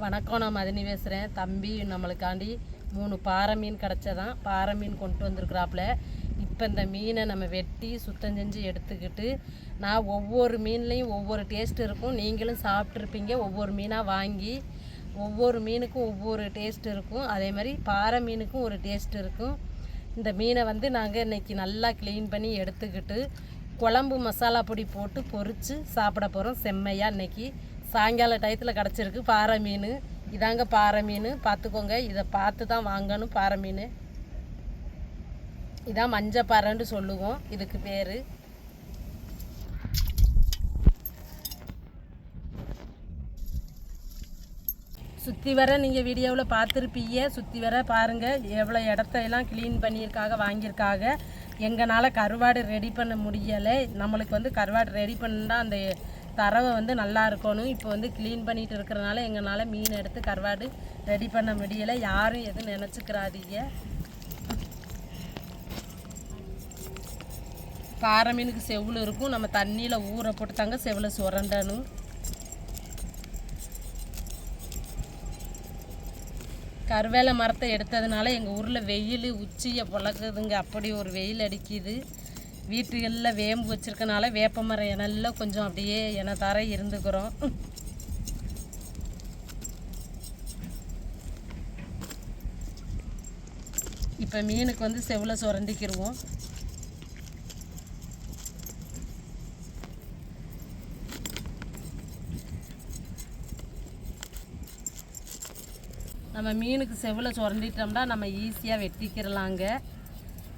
வணக்கம், நான் மதினி பேசுகிறேன். தம்பி நம்மளுக்காண்டி 3 பாறை மீன் கிடச்சதான். பாறை மீன் கொண்டு வந்திருக்கிறாப்புல. இப்போ இந்த மீனை நம்ம வெட்டி சுத்தம் செஞ்சு எடுத்துக்கிட்டு, நான் ஒவ்வொரு மீன்லேயும் ஒவ்வொரு டேஸ்ட் இருக்கும். நீங்களும் சாப்பிட்ருப்பீங்க. ஒவ்வொரு மீனாக வாங்கி ஒவ்வொரு மீனுக்கும் ஒவ்வொரு டேஸ்ட் இருக்கும். அதே மாதிரி பாறை மீனுக்கும் ஒரு டேஸ்ட் இருக்கும். இந்த மீனை நாங்கள் இன்றைக்கி நல்லா க்ளீன் பண்ணி எடுத்துக்கிட்டு குழம்பு மசாலா பொடி போட்டு பொரித்து சாப்பிட போகிறோம். செம்மையாக இன்றைக்கி சாயங்கால டயத்தில் கிடச்சிருக்கு பாறை மீன். இதாங்க பாறை மீன், பார்த்துக்கோங்க. இதை பார்த்து தான் வாங்கணும். பாறை மீன் இதான் மஞ்சள் பாறைன்னு சொல்லுவோம் இதுக்கு பேர். சுற்றி வர நீங்கள் வீடியோவில் பார்த்துருப்பீங்க. சுற்றி வர பாருங்கள் எவ்வளோ இடத்தையெல்லாம் க்ளீன் பண்ணியிருக்காங்க, வாங்கியிருக்காங்க. எங்களால் கருவாடு ரெடி பண்ண முடியலை. நம்மளுக்கு கருவாடு ரெடி பண்ணால் அந்த தரவை நல்லா இருக்கணும். இப்போ க்ளீன் பண்ணிட்டு இருக்கிறனால எங்களால் மீன் எடுத்து கருவாடு ரெடி பண்ண முடியலை. யாரும் எதுவும் நினச்சிக்கிறாதீங்க. பாறை மீனுக்கு செவ்வளு இருக்கும். நம்ம தண்ணியில் ஊற போட்டு தாங்க செவ்வளை சுரண்டணும். கருவேல மரத்தை எடுத்ததுனால எங்கள் ஊரில் வெயில் உச்சியை பொழக்குதுங்க. அப்படி ஒரு வெயில் அடிக்குது. வீட்டுகளில் வேம்பு வச்சுருக்கனால வேப்ப மரம் இனெல்லாம் கொஞ்சம் அப்படியே தர இருந்துக்கிறோம். இப்போ மீனுக்கு செவ்வளை சுரண்டிக்கிடுவோம். நம்ம மீனுக்கு செவ்வளை சுரண்டிட்டோம்னா நம்ம ஈஸியாக வெட்டிக்கிறலாங்க.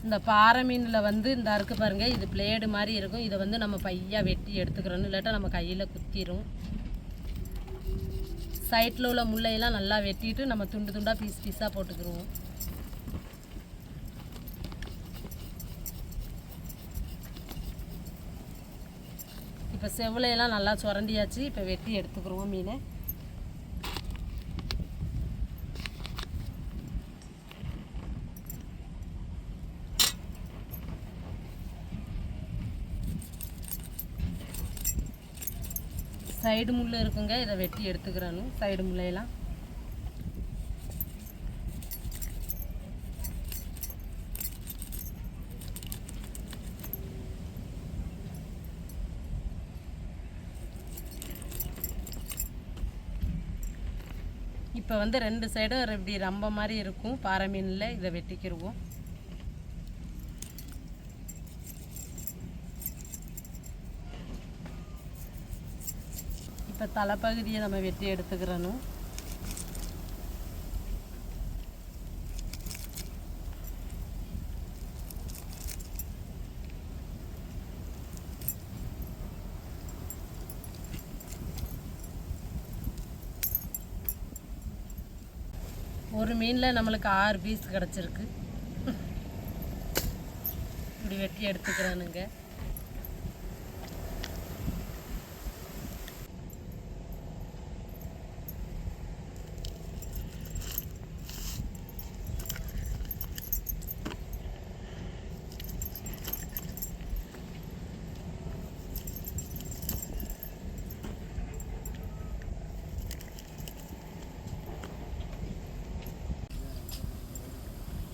இந்த பாறை மீனில் இந்த அறுக்கு பாருங்கள், இது பிளேடு மாதிரி இருக்கும். இதை நம்ம பையாக வெட்டி எடுத்துக்கிறோன்னு, இல்லாட்டா நம்ம கையில் குத்திரும். சைட்டில் உள்ள முள்ளையெல்லாம் நல்லா வெட்டிட்டு நம்ம துண்டு துண்டாக பீஸாக போட்டுக்கிடுவோம். இப்போ செவ்வளையெல்லாம் நல்லா சுரண்டியாச்சு. இப்போ வெட்டி எடுத்துக்கிறோம் மீனை. சைடு முள் இருக்குங்க, இதை வெட்டி எடுத்துக்கிறணும். சைடு முள்ளையெல்லாம் இப்போ 2 சைடும் இப்படி ரம்ப மாதிரி இருக்கும் பாறை மீனில். இதை வெட்டிக்கிடுவோம். இப்போ தலைப்பகுதியை நம்ம வெட்டி எடுத்துக்கிறணும். ஒரு மீனில் நம்மளுக்கு 6 பீஸ் கிடச்சிருக்கு. இப்படி வெட்டி எடுத்துக்கிறனுங்க.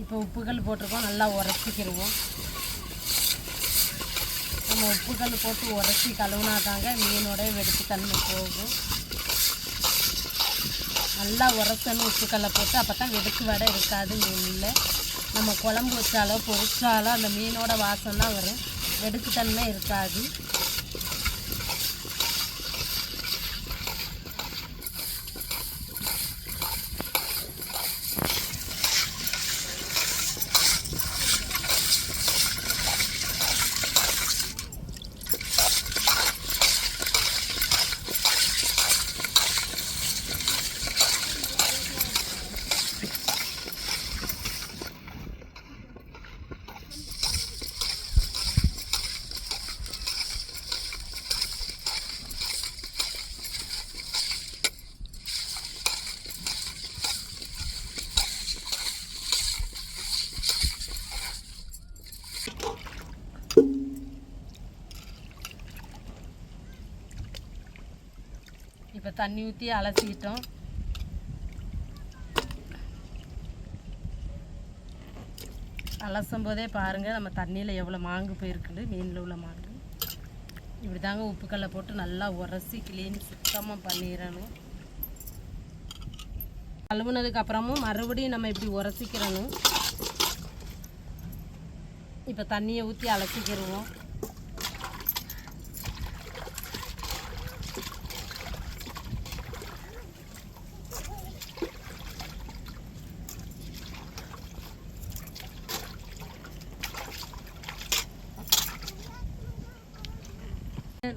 இப்போ உப்புக்கல் போட்டிருக்கோம், நல்லா உரைச்சிக்கிடுவோம். நம்ம உப்புக்கல் போட்டு உரைச்சி கழுவுனாதாங்க மீனோட வெடிப்பு தன்மை போகும். நல்லா உரைச்சணும் உப்புக்கல்லை போட்டு. அப்போ தான் வெடுக்கு வடை இருக்காது மீனில். நம்ம குழம்பு வச்சாலோ பொரிச்சாலோ அந்த மீனோட வாசம் தான் வரும், வெடுக்குத்தன்மை இருக்காது. இப்போ தண்ணி ஊற்றி அலசிக்கிட்டோம். அலசும் போதே பாருங்கள் நம்ம தண்ணியில் எவ்வளோ மாங்கு போயிருக்குது, மீனில் உள்ள மாங்கு. இப்படி தாங்க உப்புக்கல்லை போட்டு நல்லா உரசி கிளீன் சுத்தமாக பண்ணிடணும். கழுவுனதுக்கு அப்புறமும் மறுபடியும் நம்ம இப்படி உரசிக்கிறணும். இப்போ தண்ணியை ஊற்றி அலசிக்கிடுவோம்.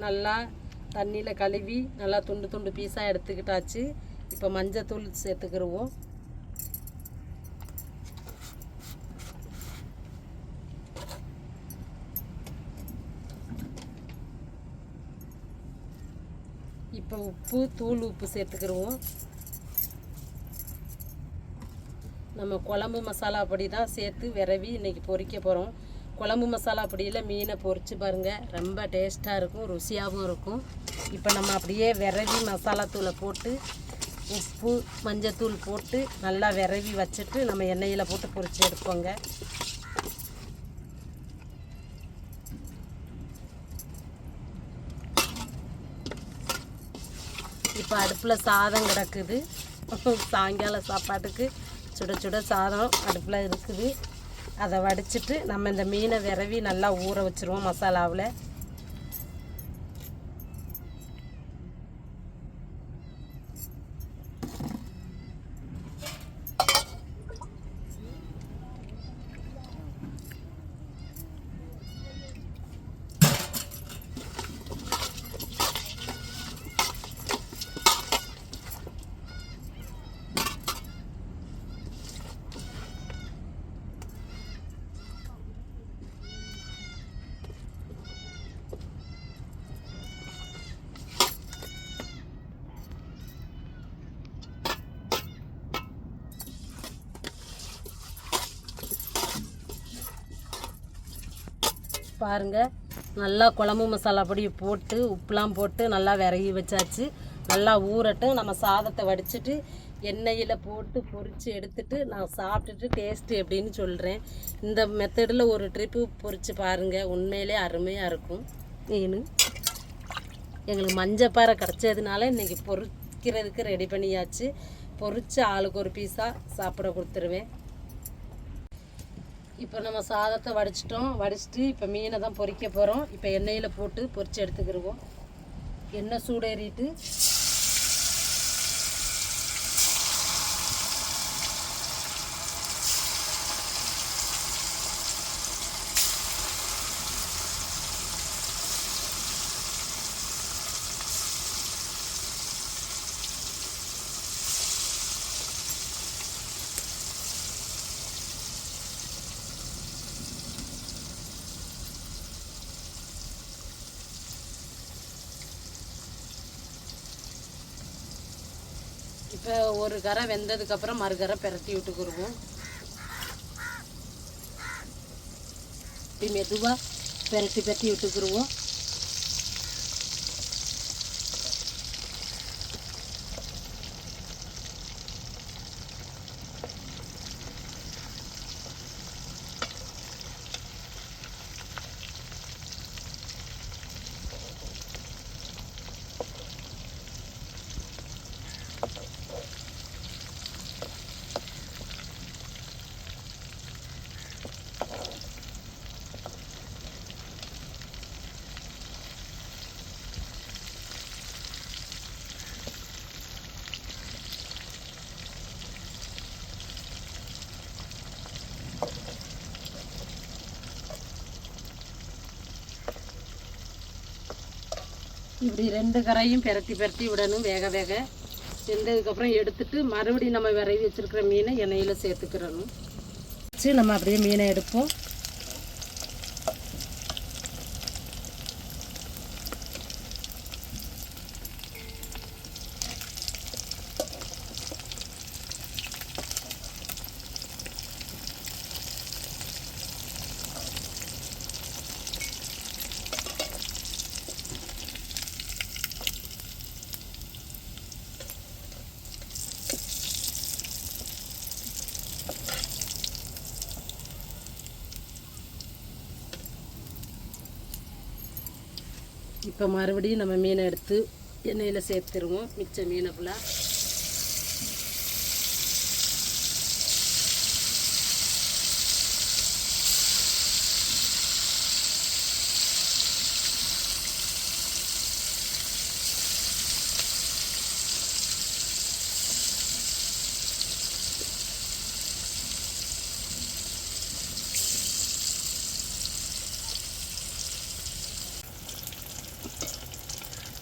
நல்லா தண்ணியில் கழுவி நல்லா துண்டு துண்டு பீஸாக எடுத்துக்கிட்டாச்சு. இப்போ மஞ்சத்தூள் சேர்த்துக்கிடுவோம். இப்போ உப்பு, தூள் உப்பு சேர்த்துக்கிடுவோம். நம்ம குழம்பு மசாலா பொடி தான் சேர்த்து விரவி இன்றைக்கி பொரிக்க போகிறோம். குழம்பு மசாலா பொடியில் மீனை பொரித்து பாருங்கள், ரொம்ப டேஸ்ட்டாக இருக்கும், ருசியாகவும் இருக்கும். இப்போ நம்ம அப்படியே விரவி மசாலா தூளை போட்டு உப்பு மஞ்சத்தூள் போட்டு நல்லா விரவி வச்சுட்டு நம்ம எண்ணெயில் போட்டு பொரித்து எடுப்போங்க. இப்போ அடுப்பில் சாதம் கிடக்குது. சாயங்கால சாப்பாட்டுக்கு சுட சுட சாதம் அடுப்பில் இருக்குது. அதை வடிச்சிட்டு நம்ம இந்த மீனை விரவி நல்லா ஊற வச்சுருவோம் மசாலாவில். பாருங்கள், நல்லா குழம்பு மசாலா பொடி போட்டு உப்புலாம் போட்டு நல்லா விரகி வச்சாச்சு. நல்லா ஊறட்டும். நம்ம சாதத்தை வடிச்சிட்டு எண்ணெயில் போட்டு பொரித்து எடுத்துட்டு நான் சாப்பிட்டுட்டு டேஸ்ட்டு எப்படின்னு சொல்கிறேன். இந்த மெத்தடில் ஒரு ட்ரிப்பு பொரித்து பாருங்கள், உண்மையிலே அருமையாக இருக்கும் மீன். எங்களுக்கு மஞ்சப்பாறை கிடச்சதுனால இன்றைக்கி பொரிக்கிறதுக்கு ரெடி பண்ணியாச்சு. பொரித்து ஆளுக்கு ஒரு பீஸாக சாப்பிட கொடுத்துருவேன். இப்போ நம்ம சாதத்தை வடிச்சிட்டு இப்போ மீனை தான் பொரிக்க போகிறோம். இப்போ எண்ணெயில் போட்டு பொரித்து எடுத்துக்கிடுவோம். எண்ணெய் சூடேறிட்டு இப்போ ஒரு கரை வெந்ததுக்கப்புறம் மறுகரை பிரட்டி விட்டுக்கிடுவோம். இப்படி மெதுவாக பிரட்டி விட்டுக்கிடுவோம். இப்படி ரெண்டு கரையும் பிரட்டி விடணும். வேக வெந்ததுக்கப்புறம் எடுத்துட்டு மறுபடியும் நம்ம விரவி வச்சுருக்கிற மீனை எண்ணெயில் சேர்த்துக்கிறணும். வச்சு நம்ம அப்படியே மீனை எடுப்போம். இப்போ மறுபடியும் நம்ம மீனை எடுத்து எண்ணெயில் சேர்த்துருவோம். மிச்ச மீனை ஃபுல்லாக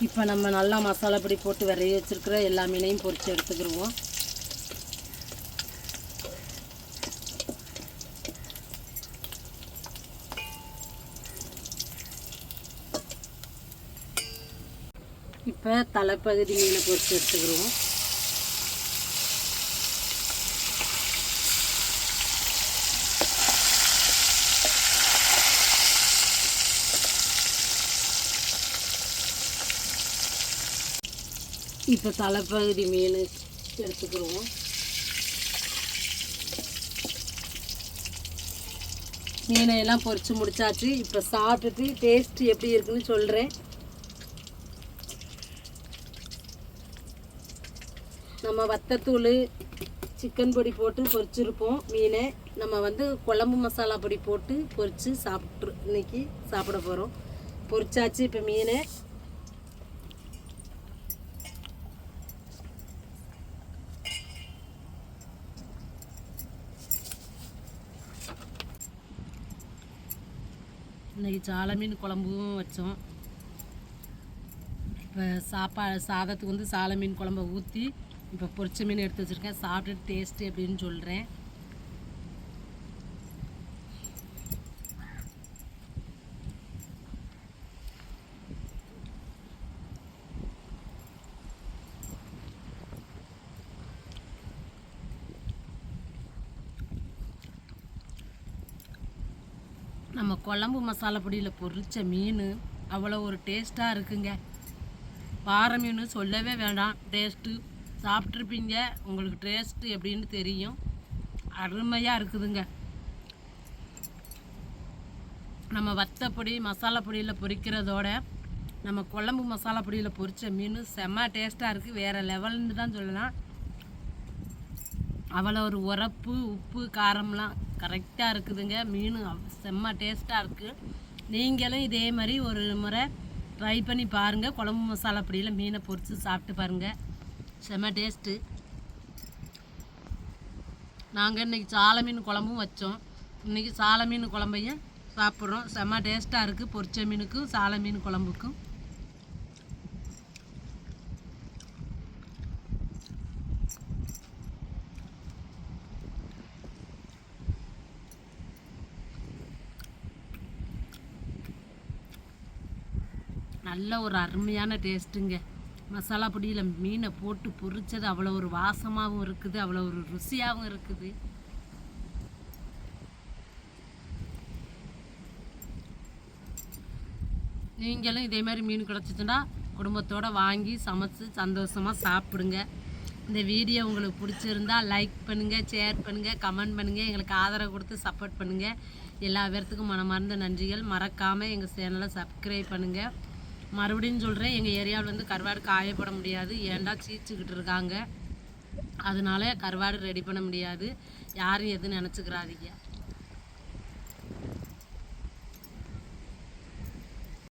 இப்போ நம்ம நல்லா மசாலா பொடி போட்டு விரைய வச்சுருக்கிற எல்லா மீனையும் பொரித்து எடுத்துக்கிடுவோம். இப்போ தலைப்பகுதி மீனை பொரித்து எடுத்துக்கிடுவோம். இப்போ தலைப்பகுதி மீன் எடுத்துக்கிடுவோம். மீனை எல்லாம் பொரித்து முடிச்சாச்சு. இப்போ சாப்பிட்டுட்டு டேஸ்ட்டு எப்படி இருக்குன்னு சொல்கிறேன். நம்ம வத்தத்தூள் சிக்கன் பொடி போட்டு பொரிச்சிருப்போம் மீனை. நம்ம குழம்பு மசாலா பொடி போட்டு பொரித்து இன்னைக்கு சாப்பிட போகிறோம். பொரிச்சாச்சு இப்போ மீனை. இன்றைக்கி சால மீன் குழம்பும் வச்சோம். இப்போ சாதத்துக்கு சால மீன் குழம்பை ஊற்றி இப்போ பொரிச்ச மீன் எடுத்து வச்சுருக்கேன். சாப்பிட்டுட்டு டேஸ்ட்டு எப்படின்னு சொல்கிறேன். நம்ம குழம்பு மசாலா பொடியில் பொரித்த மீன் அவ்வளோ ஒரு டேஸ்ட்டாக இருக்குங்க. பாறை மீன் சொல்லவே வேண்டாம். டேஸ்ட்டு சாப்பிட்ருப்பீங்க, உங்களுக்கு டேஸ்ட்டு எப்படின்னு தெரியும். அருமையாக இருக்குதுங்க. நம்ம வத்தப்பொடி மசாலா பொடியில் பொரிக்கிறதோட நம்ம குழம்பு மசாலா பொடியில் பொரித்த மீன் செம்ம டேஸ்ட்டாக இருக்குது. வேறு லெவல்னு தான் சொல்லலாம். அவ்வளோ ஒரு உரப்பு உப்பு காரம்லாம் கரெக்டாக இருக்குதுங்க. மீன் செம்ம டேஸ்ட்டாக இருக்குது. நீங்களும் இதே மாதிரி ஒரு முறை ட்ரை பண்ணி பாருங்கள். குழம்பு மசாலா பொடியில் மீனை பொரித்து சாப்பிட்டு பாருங்கள். செம்ம டேஸ்ட்டு. நாங்கள் இன்றைக்கி சால மீன் குழம்பும் வச்சோம். இன்றைக்கி சால மீன் குழம்பையும் சாப்பிட்றோம். செம்ம டேஸ்ட்டாக இருக்குது. பொரிச்ச மீனுக்கும் சால மீன் குழம்புக்கும். நல்ல ஒரு அருமையான டேஸ்ட்டுங்க. மசாலா பொடியில் மீனை போட்டு பொரிச்சது அவ்வளோ ஒரு வாசமாகவும் இருக்குது, அவ்வளோ ஒரு ருசியாகவும் இருக்குது. நீங்களும் இதே மாதிரி மீன் கிடச்சிச்சுன்னா குடும்பத்தோடு வாங்கி சமைச்சு சந்தோஷமாக சாப்பிடுங்க. இந்த வீடியோ உங்களுக்கு பிடிச்சிருந்தா லைக் பண்ணுங்கள், ஷேர் பண்ணுங்கள், கமெண்ட் பண்ணுங்கள். எங்களுக்கு ஆதரவு கொடுத்து சப்போர்ட் பண்ணுங்கள். எல்லா பேர்த்துக்கும் மனமார்ந்த நன்றிகள். மறக்காமல் எங்கள் சேனலை சப்ஸ்கிரைப் பண்ணுங்கள். மறுபடியும் சொல்கிறேன், எங்கள் ஏரியாவில் கருவாடு காயப்பட முடியாது. ஏன்டா சீச்சுக்கிட்டு இருக்காங்க, அதனால கருவாடு ரெடி பண்ண முடியாது. யாரும் எதுவும் நினச்சிக்கிறாதீங்க.